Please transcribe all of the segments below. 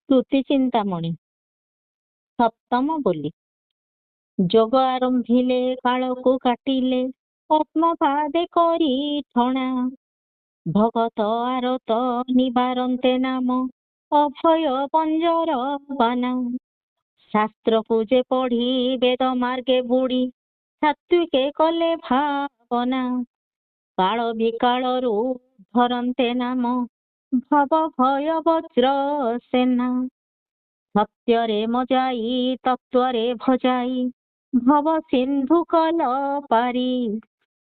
ସ୍ତୁତି ଚିନ୍ତାମଣି ସପ୍ତମ ବୋଲି ଯୋଗ ଆରମ୍ଭିଲେ କାଳକୁ କାଟିଲେ ପଦ୍ମପାଦେ କରି ଠଣା ଭଗତ ଆରତ ନିବାରନ୍ତେ ନାମ ଅଭୟ ପଞ୍ଜର ବାନା ଶାସ୍ତ୍ରକୁ ଯେ ପଢି ବେଦ ମାର୍ଗେ ବୁଡି ସାତ୍ବିକେ କଲେ ଭାବନା କାଳ ବିକାଳରୁ ଧରନ୍ତେ ନାମ ଭବ ଭୟ ବଜ୍ର ସେନା ସତ୍ୟରେ ମଜାଇ ତତ୍ୱରେ ଭଜାଇ ଭବ ସିନ୍ଧୁ କଲ ପାରି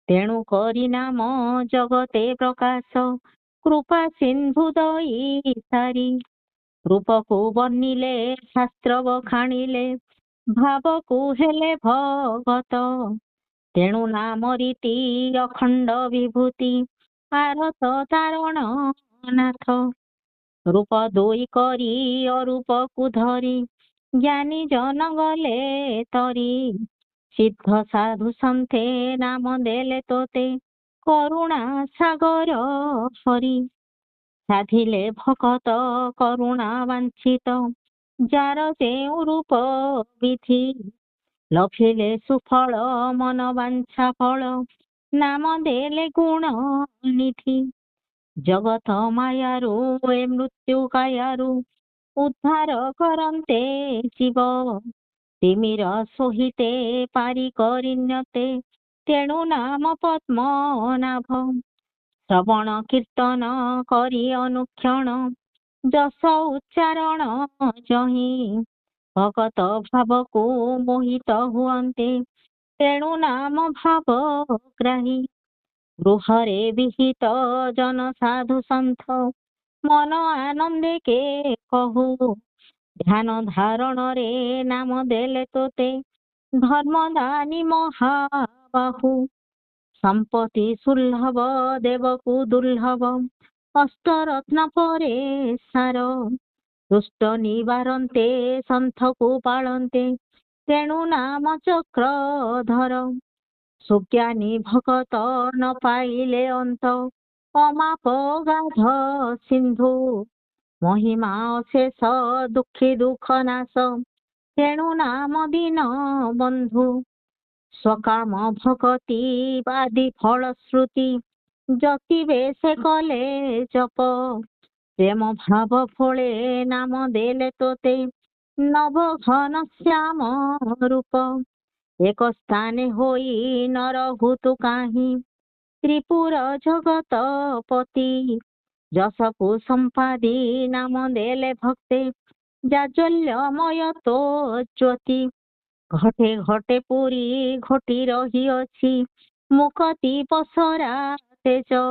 ତେଣୁ କରି ନାମ ଜଗତେ ପ୍ରକାଶ କୃପା ସିନ୍ଧୁ ଦଇ ସାରି ରୂପକୁ ବର୍ଣ୍ଣିଲେ ଶାସ୍ତ୍ର ବଖାଣିଲେ ଭାବକୁ ହେଲେ ଭଗତ ତେଣୁ ନାମ ରୀତି ଅଖଣ୍ଡ ବିଭୂତି ଆରତ ତାରଣ ନାଥ ରୂପ ଦୁଇ କରି ଅରୂପକୁ ଧରି ଜ୍ଞାନୀ ଜନ ଗଲେ ତରି ସିଦ୍ଧ ସାଧୁ ସନ୍ଥେ ନାମ ଦେଲେ ତୋତେ କରୁଣା ସାଗର ହରି ସାଧିଲେ ଭକତ କରୁଣା ବାଞ୍ଛିତ ଯାର ଯେଉଁ ରୂପ ବିଧି ଲଭିଲେ ସୁଫଳ ମନ ବାଞ୍ଛା ଫଳ ନାମ ଦେଲେ ଗୁଣ ନିଧି ଜଗତ ମାୟାରୁ ଏ ମୃତ୍ୟୁ କାୟାରୁ ଉଦ୍ଧାର କରନ୍ତେ ଜୀବ ତିମିର ସୋହିତେ ପାରି କରିନ୍ୟତେ ତେଣୁ ନାମ ପଦ୍ମନାଭ ଶ୍ରବଣ କୀର୍ତ୍ତନ କରି ଅନୁକ୍ଷଣ ଯଶ ଉଚ୍ଚାରଣ ଯହିଁ ଭଗତ ଭାବକୁ ମୋହିତ ହୁଅନ୍ତେ ତେଣୁ ନାମ ଭାବଗ୍ରାହୀ ଗୃହରେ ବିହିତ ଜନ ସାଧୁ ସନ୍ଥ ମନ ଆନନ୍ଦେ କେ କହୁ ଧ୍ୟାନ ଧାରଣରେ ନାମ ଦେଲେ ତୋତେ ଧର୍ମ ଦାନୀ ମହାବାହୁ ସମ୍ପତ୍ତି ସୁଲଭ ଦେବକୁ ଦୁର୍ଲଭ ଅଷ୍ଟରତ୍ନ ପରେ ସାର ଦୁଷ୍ଟ ନିବାରନ୍ତେ ସନ୍ଥକୁ ପାଳନ୍ତେ ତେଣୁ ନାମ ଚକ୍ରଧର ସୁଜ୍ଞାନୀ ଭଗତ ନ ପାଇଲେ ଅନ୍ତ ଅମାପ ଗାଧ ସିନ୍ଧୁ ମହିମା ଅଶେଷ ଦୁଃଖୀ ଦୁଃଖ ନାଶ ତେଣୁ ନାମ ଦୀନ ବନ୍ଧୁ ସ୍ୱକାମ ଭଗତି ବାଦି ଫଳଶ୍ରୁତି ଯତି ବେଶେ କଲେ ଜପ ପ୍ରେମ ଭାବ ଫଳେ ନାମ ଦେଲେ ତୋତେ ନବ ଘନ ଶ୍ୟାମ ରୂପ ଏକ ସ୍ଥାନେ ହୋଇ ନ ରହୁତୁ କାହିଁ ତ୍ରିପୁର ଜଗତ ପତି ଯଶକୁ ସମ୍ପାଦି ନାମ ଦେଲେ ଭକ୍ତେ ଜାଜ୍ୱଲ୍ୟମୟ ତୋ ଜ୍ୟୋତି ଘଟେ ଘଟେ ପୁରୀ ଘଟି ରହିଅଛି ମୁକତି ପସରା ତେଜ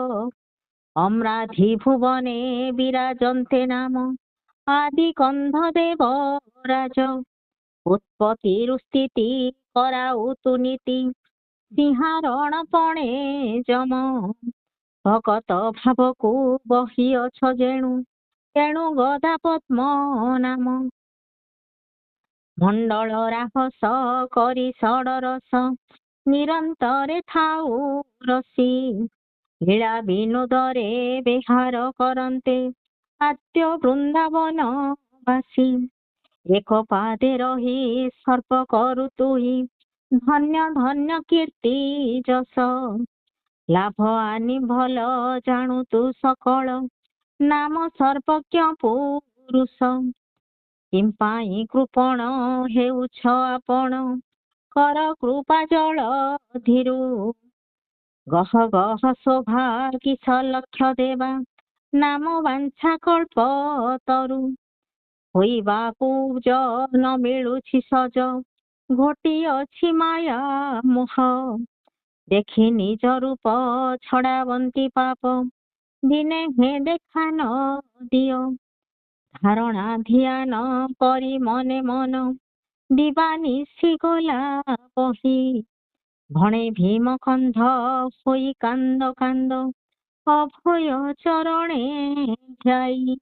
ଅମ୍ରାଧି ଭୁବନେ ବିରାଜନ୍ତେ ନାମ ଆଦି କନ୍ଧ ଦେବ ରାଜ ଉତ୍ପତ୍ତିରୁ ସ୍ଥିତି କରାଉ ତୁ ନୀତି ସିଂହାରଣ ପଣେ ଯମ ଭଗତ ଭାବକୁ ବହିଅଛ ଯେଣୁ ତେଣୁ ଗଦା ପଦ୍ମ ନାମ ମଣ୍ଡଳ ରାହସ କରି ଷଡ଼ରସ ନିରନ୍ତରେ ଥାଉ ରସି ଲୀଳା ବିନୋଦରେ ବିହାର କରନ୍ତେ ଆଦ୍ୟ ବୃନ୍ଦାବନ ବାସୀ ଏକ ପାଦେ ରହି ସର୍ବ କରୁ ତୁହି ଧନ୍ୟ ଧନ୍ୟ କୀର୍ତ୍ତି ଯଶ ଲାଭ ଆନି ଭଲ ଜାଣୁ ତୁ ସକଳ ନାମ ସର୍ବଜ୍ଞ ପୁରୁଷ କିମ୍ପାଇଁ କୃପଣ ହେଉଛ ଆପଣ କର କୃପା ଜଳ ଧୀରୁ ଗହ ଗହ ଶୋଭା କିସ ଲକ୍ଷ୍ୟ ଦେବା ନାମ ବାଞ୍ଛା କଳ୍ପ ତରୁ ହୋଇବାକୁ ନ ମିଳୁଛି ସଜ ଘୋଟି ଅଛି ମାୟା ମୋହ ଦେଖି ନିଜ ରୂପ ଛଡାବନ୍ତି ପାପ ଦିନେ ହେ ଦେଖା ନ ଦିଅ ଧାରଣା ଧ୍ୟାନ କରି ମନେ ମନ ଦିବାନିଶି ଗଲା ବହି ଭଣେ ଭୀମ କନ୍ଧ ହୋଇ କାନ୍ଦ କାନ୍ଦ ଅଭୟ ଚରଣେ ଯାଇ